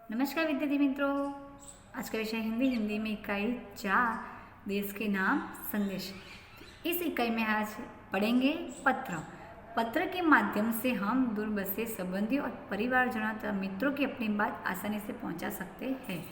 नमस्कार विद्यार्थी मित्रों। आज का विषय हिंदी में इकाई 4 देश के नाम संदेश। इस इकाई में आज पढ़ेंगे पत्र के माध्यम से हम दूर बसे संबंधियों और परिवारजनों तथा मित्रों की अपनी बात आसानी से पहुंचा सकते हैं।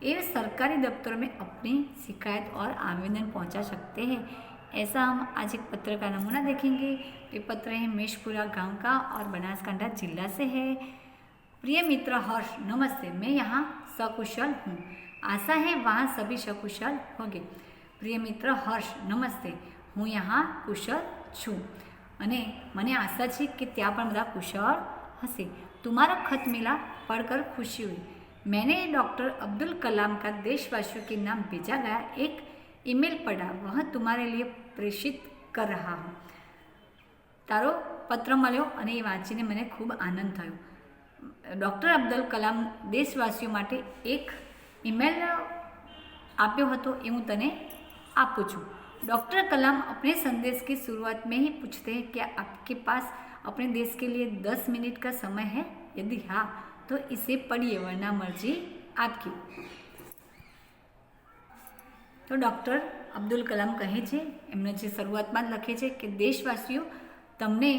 ये सरकारी दफ्तरों में अपनी शिकायत और आवेदन पहुंचा सकते हैं। ऐसा हम आज एक पत्र का नमूना देखेंगे। ये पत्र है मेषपुरा गांव का और बनासकांठा जिला से है। प्रिय मित्र हर्ष, नमस्ते। मैं यहाँ सकुशल हूँ। आशा है वहाँ सभी सकुशल होंगे। प्रिय मित्र हर्ष, नमस्ते। હું यहाँ કુશળ છું અને મને આશા છે કે ત્યાં પણ બધા कुशल हंसे। तुम्हारा खत मिला, पढ़कर खुशी हुई। मैंने डॉक्टर अब्दुल कलाम का देशवासियों के नाम भेजा गया एक ईमेल पढ़ा, वह तुम्हारे लिए प्रेषित कर रहा हूँ। तारो पत्र मळ्यो અને એ વાંચીને મને ખૂબ આનંદ થયો। डॉक्टर अब्दुल कलाम देशवासीओ माटे एक ईमेल आप्यो हतो, ए हूँ तने आपू छूँ। डॉक्टर कलाम अपने संदेश की शुरुआत में ही पूछते हैं, क्या आपके पास अपने देश के लिए 10 मिनट का समय है? यदि हाँ तो इसे पढ़िए, वरना मर्जी आपकी। तो डॉक्टर अब्दुल कलाम कहे छे, एमने जे शरूआतमां ज लखे छे कि देशवासीओ तमने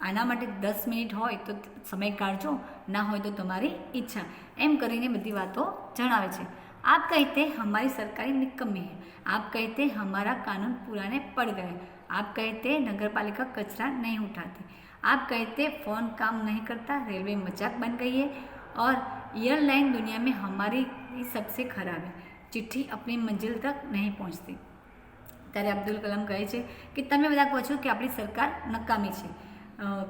आना माटे 10 मिनिट होय तो समय काढजो, ना होय तो तमारी इच्छा, एम करीने बधी वातो जणावे छे। आप कहते हमारी सरकारी निकम्मी है, आप कहते हमारा कानून पुराने पड़ गए, आप कहते नगरपालिका कचरा नहीं उठाती, आप कहते फ़ोन काम नहीं करता, रेलवे मजाक बन गई है और एयरलाइन दुनिया में हमारी सबसे खराब है, चिट्ठी अपनी मंजिल तक नहीं पहुँचती। त्यारे अब्दुल कलाम कहे छे कि तमे बधा कहो छो कि आपणी सरकार नकामी छे,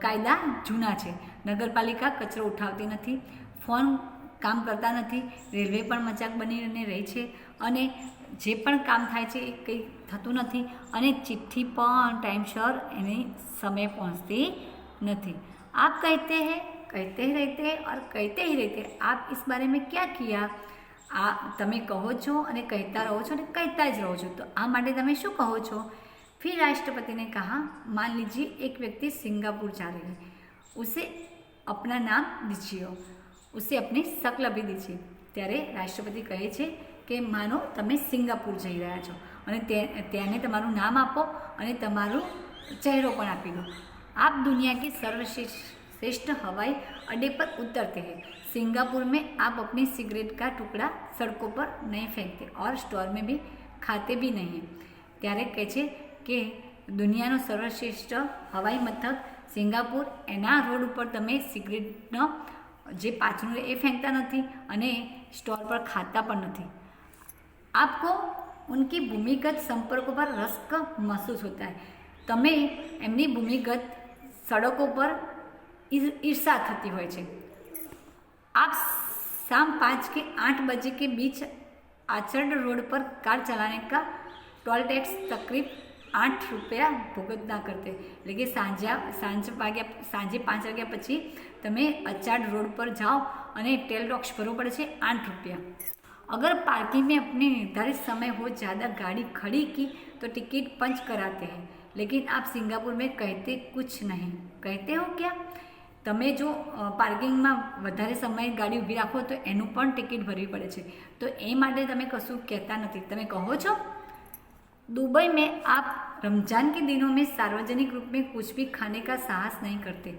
कायदा जूना है, नगरपालिका कचरो उठावती नहीं, फोन काम करता नहीं, रेलवे पण मजाक बनीने रही है अने जे पण काम थाय छे कई थतुं नथी अने चिट्ठी पण टाइमसर एनी समय पहुँचती नहीं। आप कहते हैं, कहते ही रहते हैं और कहते ही रहते हैं। आप इस बारे में क्या किया? तमे कहो छो अने कहता रहो छो अने कहता ज रहो छो, तो आ माटे तमे शुं कहो छो? फिर राष्ट्रपति ने कहा, मान लीजिए एक व्यक्ति सिंगापुर जा रही है, उसे अपना नाम दीजिए, उसे अपनी शक्ल भी दीजिए। त्यारे राष्ट्रपति कहे छे कि मानो तमे सिंगापुर जई रह्या छो अने त्याने तमारुं नाम आपो अने तमारो चेहरो पण आपी दो। आप दुनिया के सर्वश्रेष्ठ हवाई अड्डे पर उतरते हैं। सिंगापुर में आप अपनी सिगरेट का टुकड़ा सड़कों पर नहीं फेंकते और स्टोर में भी खाते भी नहीं। त्यारे कहे छे कि दुनियानो सर्वश्रेष्ठ हवाई मथक सिंगापुर, एना रोड पर तमे सिगरेटनो जे पाछळुं ए फेंकता नहीं अने स्टोर पर खाता पण नहीं। आपको उनकी भूमिगत संपर्कों पर रस महसूस होता है। तमे एमनी भूमिगत सड़कों पर ईर्षा थती होय छे। आप शाम 5 के 8 बजे के बीच आचरण रोड पर कार चलाने का टोल टैक्स तकरीब 8 रुपया भुगतना करते, लेकिन सांजे 5 वाग्या पछी तमे अचाड रोड पर जाओ अने टेल टैक्स भरवो पड़े छे 8 रुपया। अगर पार्किंग में अपने निर्धारित समय हो ज़्यादा गाड़ी खड़ी की तो टिकट पंच कराते हैं, लेकिन आप सिंगापुर में कहते कुछ नहीं। कहते हो क्या? तमे जो पार्किंग में वधारे समय गाड़ी ऊभी राखो तो एनु पण टिकट भरवी पड़े छे, तो ए माटे तमे कशुं कहेता नथी, तमे कहो छो। दुबई में आप रमजान के दिनों में सार्वजनिक रूप में कुछ भी खाने का साहस नहीं करते।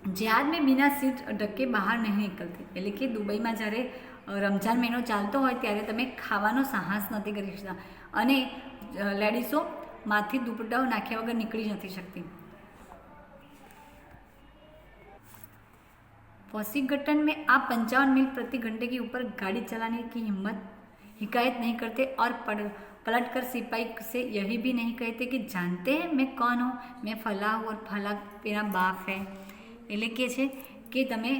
जिहाद में बिना सीट ढके बहार नहीं निकलते। एटले कि दुबई में जयरे रमजान महीनो चालतो होय त्यारे तमे खावानो साहस नहीं करी शकता अने लेडीसो माथे दुपट्टाओ नाख्या वगर निकली नहीं सकती। वॉशिंगटन में आप 55 मील प्रति घंटे के ऊपर गाड़ी चलाने की हिकायत नहीं करते और पलट कर सिपाही से यही भी नहीं कहते कि जानते हैं मैं कौन हूँ, मैं फला हूँ और फला मेरा बाप है। एटले के छे कि तमे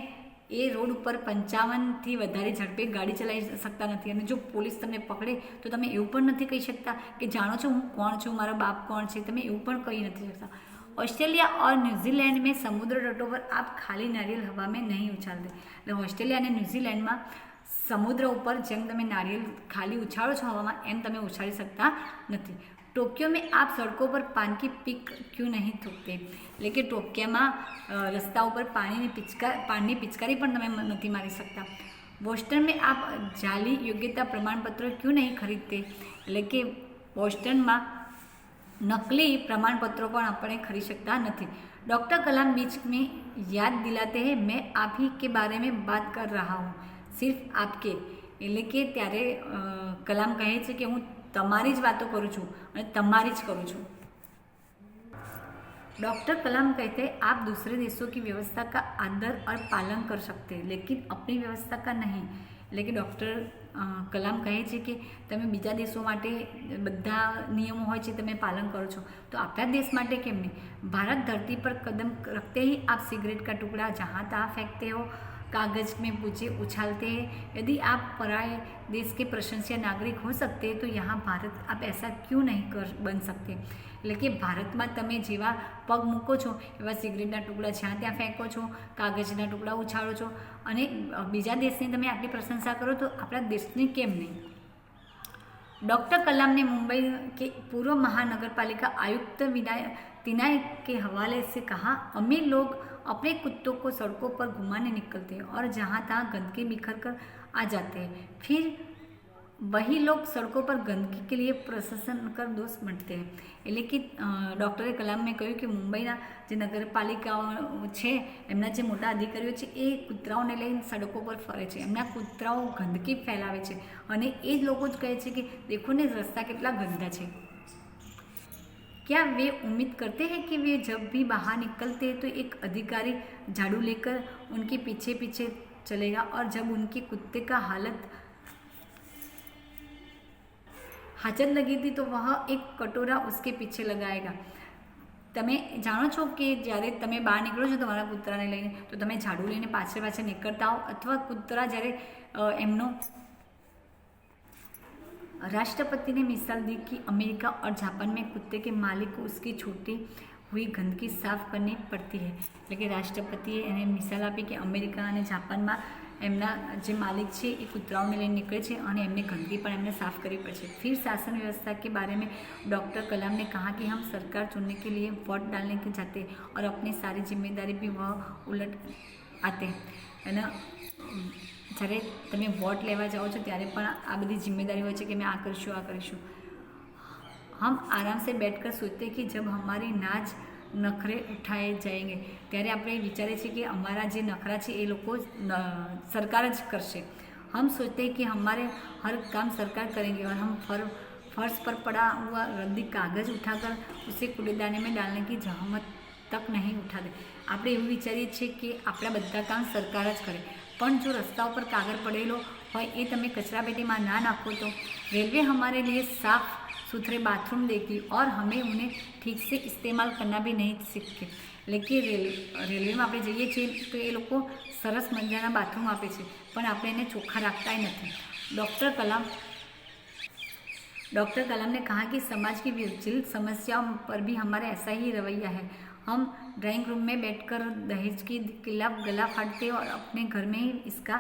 ए रोड पर 55 थी वधारे झड़पे गाड़ी चलाई सकता नहीं अने जो पुलिस तमने पकड़े तो तमे एवुं पण नहीं कही सकता कि जाणो छो हूँ कोण छूँ, मारो बाप कोण छे, तमे एवुं पण कही नहीं सकता। ऑस्ट्रेलिया और न्यूजीलैंड में समुद्र तटों पर आप खाली नारियल हवा में नहीं उछालते। ऑस्ट्रेलिया और न्यूजीलैंड में समुद्र पर जेम तमे नारियल खाली उछाळो छो हवामां एम तमे उछाળી सकता नहीं। टोक्यो में आप सड़कों पर पान की पीक क्यों नहीं थૂકते? એટલે કે ટોક્યોમાં રસ્તા ઉપર પાનની પિચકારી પણ તમે નથી મારી શકતા. બોસ્ટન में आप जाली योग्यता प्रमाण पत्र क्यों नहीं खरीदते? એટલે કે બોસ્ટનમાં नकली प्रमाण पत्रों को अपने खरीद सकता नहीं. डॉक्टर कलाम बीच में याद दिलाते हैं, मैं आप ही के बारे में बात कर रहा हूँ, सिर्फ आपके. એટલે કે ત્યારે કલામ કહે છે કે હું તમારી જ વાતો કરું છું અને તમારી જ કરું છું. डॉक्टर कलाम कहते हैं, आप दूसरे देशों की व्यवस्था का आदर और पालन कर सकते हैं, लेकिन अपनी व्यवस्था का नहीं. એટલે કે ડૉક્ટર કલામ કહે છે કે તમે બીજા દેશો માટે બધા નિયમો હોય છે તમે પાલન કરો છો, તો આપણા દેશ માટે કેમ નહીં? भारत धरती पर कदम रखते ही आप सिगरेट का टुकड़ा जहाँ तहाँ फेंकते हो, कागज में पूछे उछालते हैं. यदि आप पराये देश के प्रशंसनीय नागरिक हो सकते हैं तो यहाँ भारत आप ऐसा क्यों नहीं बन सकते? એટલે કે ભારતમાં તમે જેવા પગ મૂકો છો એવા સિગરેટના ટુકડા જ્યાં ત્યાં ફેંકો છો, કાગજના ટુકડા ઉછાળો છો અને બીજા દેશની તમે આટલી પ્રશંસા કરો તો આપણા દેશની કેમ નહીં? डॉक्टर कलाम ने मुंबई के पूर्व महानगरपालिका आयुक्त तिनाई के हवाले से कहा, अमीर लोग अपने कुत्तों को सड़कों पर घुमाने निकलते हैं और जहाँ तहाँ गंदगी बिखर कर आ जाते हैं, फिर वही लोग सड़कों पर गंदगी के लिए प्रशासन कर दोष बढ़ते हैं. એટલે કે ડૉક્ટરે કલામે કહ્યું કે મુંબઈના જે નગરપાલિકાઓ છે એમના જે મોટા અધિકારીઓ છે એ કૂતરાઓને લઈને સડકો પર ફરે છે, એમના કૂતરાઓ ગંદકી ફેલાવે છે અને એ જ લોકો જ કહે છે કે દેખો ને રસ્તા કેટલા ગંદા છે. क्या वे उम्मीद करते हैं कि वे जब भी बाहर निकलते हैं तो एक अधिकारी झाड़ू लेकर उनके पीछे पीछे चलेगा और जब उनके कुत्ते का हाजत लगी थी तो वह एक कटोरा उसके पीछे लगाएगा? તમે જાણો છો કે જ્યારે તમે બહાર નીકળો છો તમારા કૂતરાને લઈને તો તમે ઝાડુ લઈને પાછળ નીકળતા હો, અથવા કૂતરા જ્યારે એમનો राष्ट्रपति ने मिसाल दी कि अमेरिका और जापान में कुत्ते के मालिक को उसकी छूटी हुई गंदगी साफ करनी पड़ती है. એટલે કે રાષ્ટ્રપતિએ એને મિસાલ આપી કે અમેરિકા અને જાપાનમાં એમના જે માલિક છે એ કૂતરાઓને લઈને નીકળે છે અને એમની ગંદगी પણ એમને साफ करनी पड़े. फिर शासन व्यवस्था के बारे में डॉक्टर कलाम ने कहा कि हम सरकार चुनने के लिए वोट डालने के जाते हैं और अपनी सारी जिम्मेदारी भी वह उलट आते हैं. અને જ્યારે તમે વોટ લેવા જાઓ છો ત્યારે પણ આ બધી જિમ્મેદારી હોય છે કે મેં આ કરીશું. हम आराम से बैठकर सोचते कि जब हमारे नाज नखरे उठाए जाएंगे, ત્યારે આપણે વિચારીએ છીએ કે અમારા જે નખરા છે એ લોકો સરકાર જ કરશે. हम सोचते हैं कि हमारे हर काम सरकार करेंगे और हम फर्श पर पड़ा हुआ रद्दी कागज़ उठाकर उसे कूड़ेदानी में डालने की जहमत तक नहीं उठाते. આપણે એવું વિચારીએ છીએ કે આપણા બધા કામ સરકાર જ કરે, પણ જો રસ્તા ઉપર કાગળ પડેલો હોય એ તમે કચરાપેટીમાં ના નાખો તો रेलवे हमारे लिए साफ सुथरे बाथरूम देगी और हमें उन्हें ठीक से इस्तेमाल करना भी नहीं सीखे. એટલે કે રેલવેમાં આપણે જઈએ છીએ તો એ લોકો સરસ મજાના બાથરૂમ આપે છે પણ આપણે એને ચોખ્ખા રાખતા નથી. डॉक्टर कलाम ने कहा कि समाज की विभिन्न समस्याओं पर भी हमारा ऐसा ही रवैया है. हम ड्राइंग रूम में बैठकर दहेज की खिलाफ गला फाड़ते और अपने घर में ही इसका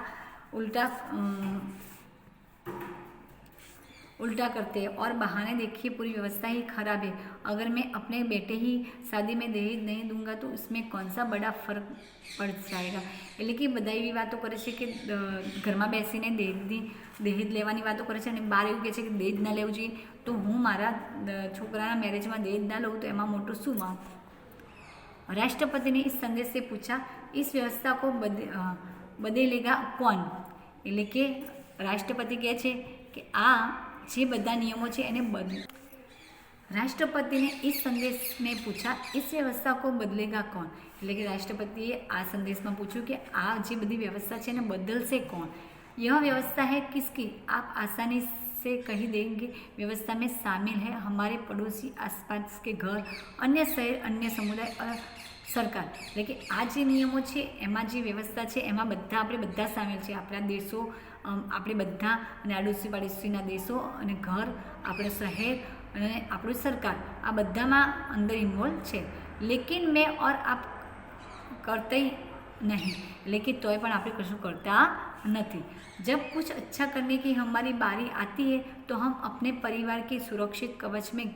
उल्टा करते हैं और बहाने देखिए पूरी व्यवस्था ही खराब है. अगर मैं अपने बेटे ही शादी में दहेज नहीं दूंगा तो उसमें कौन सा बड़ा फर्क पड़ जाएगा. એટલે કે બધા એવી વાતો કરે છે કે ઘરમાં બેસીને દહેજ લેવાની વાતો કરે છે અને બહાર એવું કહે છે કે દહેજ ના લેવું જોઈએ, તો હું મારા છોકરાના મેરેજમાં દહેજ ના લઉં તો એમાં મોટું શું વાંક. राष्ट्रपति ने इस संदेश से पूछा, इस व्यवस्था को बदलेगा कौन? એટલે કે રાષ્ટ્રપતિ કહે છે કે આ જે બધા નિયમો છે એને રાષ્ટ્રપતિ ने इस संदेश में पूछा, इस व्यवस्था को बदलेगा कौन? એટલે કે રાષ્ટ્રપતિએ આ સંદેશમાં પૂછ્યું કે આ જે બધી વ્યવસ્થા છે એને બદલશે કોણ? यह व्यवस्था है किसकी? आप आसानी से कही देंगे व्यवस्था में शामिल है हमारे पड़ोसी, आसपास के घर, अन्य शहर, अन्य समुदाय और સરકાર. એટલે કે આ જે નિયમો છે એમાં જે વ્યવસ્થા છે એમાં આપણે બધા સામેલ છે. આપણા દેશો, આપણે બધા અને આડોશી પાડોશીના દેશો અને ઘર, આપણું શહેર અને આપણું સરકાર, આ બધામાં અંદર ઇન્વોલ્વ છે. लेकिन मैं और आप नहीं, लेकिन तोय पण આપણે કશું કરતા નથી। जब कुछ अच्छा करने की हमारी बारी आती है तो हम अपने परिवार की सुरक्षित कवच में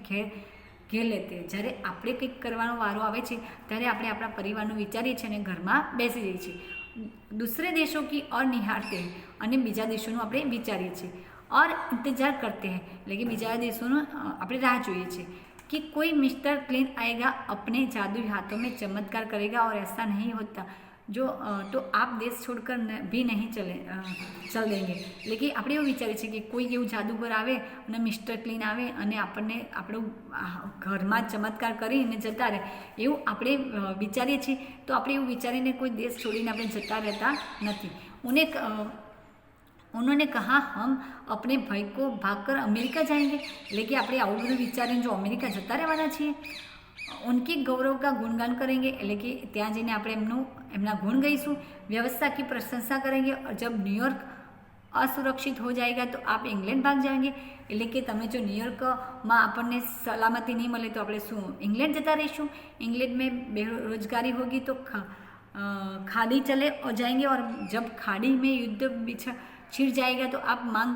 घेर लेते हैं। જ્યારે આપણે કંઈક કરવાનો વારો આવે છે ત્યારે આપણે આપણા પરિવારનું વિચારીએ છીએ અને ઘરમાં બેસી જઈએ છીએ। दूसरे देशों की और निहारते हैं અને બીજા દેશોનું આપણે વિચારીએ છીએ और इंतजार करते हैं, लेकिन બીજા દેશોનું આપણે રાહ જોઈએ છીએ कि कोई मिस्टर क्लीन आएगा, अपने जादुई हाथों में चमत्कार करेगा और ऐसा नहीं होता जो तो आप देश छोड़कर भी नहीं चल देंगे। लेकिन આપણે એવું વિચારીએ છીએ કે કોઈ એવું જાદુગર આવે અને મિસ્ટર ક્લીન આવે અને આપણને આપણું ઘરમાં ચમત્કાર કરીને જતા રહે, એવું આપણે વિચારીએ છીએ। તો આપણે એવું વિચારીને કોઈ દેશ છોડીને આપણે જતા રહેતા નથી। उन्होंने कहा हम अपने भाई को भागकर अमेरिका जाएंगे, लेकिन આપણે આવું બધું વિચારીને જો અમેરિકા જતા રહેવાના છીએ। उनकी गौरव का गुणगान करेंगे, એટલે કે ત્યાં જઈને આપણે એમના ગુણ ગાઈશું। व्यवस्था की प्रशंसा करेंगे और जब न्यूयॉर्क असुरक्षित हो जाएगा तो आप इंग्लैंड भाग जाएंगे, એટલે કે તમે જો ન્યુયોર્કમાં આપણને સલામતી નહીં મળે તો આપણે શું ઇંગ્લેન્ડ જતા રહીશું। इंग्लैंड में बेरोजगारी होगी तो खाड़ी चले और जाएंगे और जब खाड़ी में युद्ध छिड़ जाएगा तो आप मांग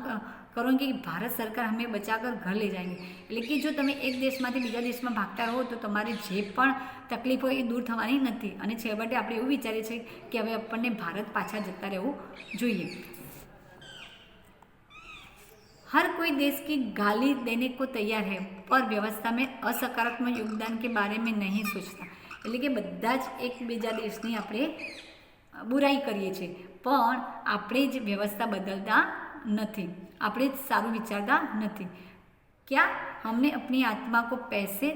करोगे कि भारत सरकार हमें बचाकर घर ले जाएंगे। એટલે કે જો તમે એક દેશમાંથી બીજા દેશમાં ભાગતા રહો તો તમારી જે પણ તકલીફ હોય એ દૂર થવાની નથી અને છેવટે આપણે એવું વિચારીએ છીએ કે હવે આપણને ભારત પાછા જતા રહેવું જોઈએ। हर कोई देश की गाली देने को तैयार है पर व्यवस्था में असकारात्मक योगदान के बारे में नहीं सोचता। એટલે કે બધા જ એકબીજા દેશની આપણે બુરાઈ કરીએ છીએ પણ આપણે જ વ્યવસ્થા બદલતા નથી, આપણે જ સારું વિચારતા નથી। क्या हमने अपनी आत्मा को पैसे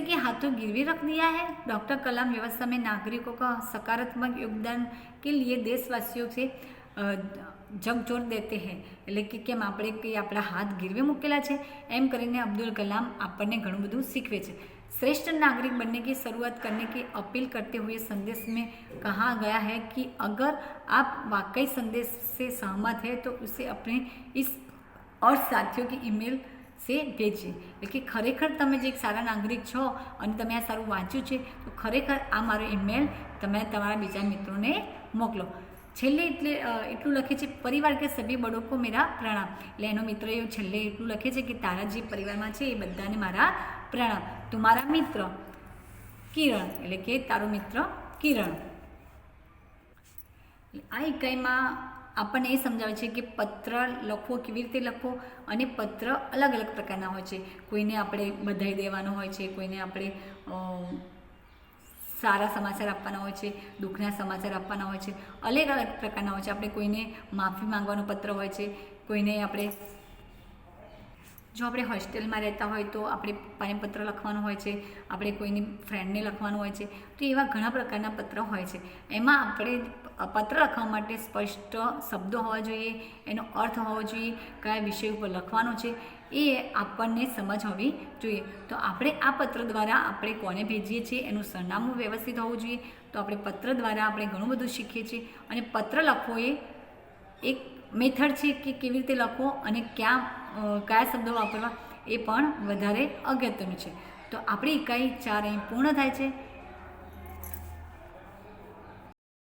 के हाथों गिरवी रख दिया है? डॉक्टर कलाम व्यवस्था में नागरिकों का सकारात्मक योगदान के लिए देशवासियों से જગજોર દેતે હે, એટલે કે કેમ આપણે કંઈ આપણા હાથ ગીરવે મૂકેલા છે એમ કરીને અબ્દુલ કલામ આપણને ઘણું બધું શીખવે છે। श्रेष्ठ नागरिक बनने की शुरुआत करने की अपील करते हुए संदेश में कहा गया है कि अगर आप वाकई संदेश से सहमत है तो उसे अपने इस और साथियों की ईमेल से भेजिए। એટલે કે ખરેખર તમે જે એક સારા નાગરિક છો અને તમે આ સારું વાંચ્યું છે તો ખરેખર આ મારો ઈમેલ તમે તમારા બીજા મિત્રોને મોકલો। છેલ્લે એટલું લખે છે પરિવાર કે સભી બડો કો મેરા પ્રણામ, એટલે એનો મિત્ર એવું છેલ્લે એટલું લખે છે કે તારા જે પરિવારમાં છે એ બધાને મારા પ્રણામ। તમારા મિત્ર કિરણ, એટલે કે તારો મિત્ર કિરણ। આ ઇકાઈમાં આપણને એ સમજાવે છે કે પત્ર લખવો કેવી રીતે લખવો અને પત્ર અલગ અલગ પ્રકારના હોય છે। કોઈને આપણે બધાઈ દેવાનો હોય છે, કોઈને આપણે સારા સમાચાર આપવાના હોય છે, દુઃખના સમાચાર આપવાના હોય છે, અલગ અલગ પ્રકારના હોય છે। આપણે કોઈને માફી માંગવાનો પત્ર હોય છે, કોઈને આપણે જો આપણે હોસ્ટેલમાં રહેતા હોય તો આપણે પપ્પાને પત્ર લખવાનો હોય છે, આપણે કોઈની ફ્રેન્ડને લખવાનું હોય છે, તો એવા ઘણા પ્રકારના પત્ર હોય છે। એમાં આપણે પત્ર લખવા માટે સ્પષ્ટ શબ્દો હોવા જોઈએ, એનો અર્થ હોવો જોઈએ, કયા વિષય ઉપર લખવાનો છે એ આપણને સમજ હોવી જોઈએ। તો આપણે આ પત્ર દ્વારા આપણે કોને ભેજીએ છીએ એનું સરનામું વ્યવસ્થિત હોવું જોઈએ। તો આપણે પત્ર દ્વારા આપણે ઘણું બધું શીખીએ છીએ અને પત્ર લખવો એ એક મેથડ છે કે કેવી રીતે લખવો અને કયા શબ્દો વાપરવા એ પણ વધારે અગત્યનું છે। તો આપણી ઇકાઈ 4 અહીં પૂર્ણ થાય છે।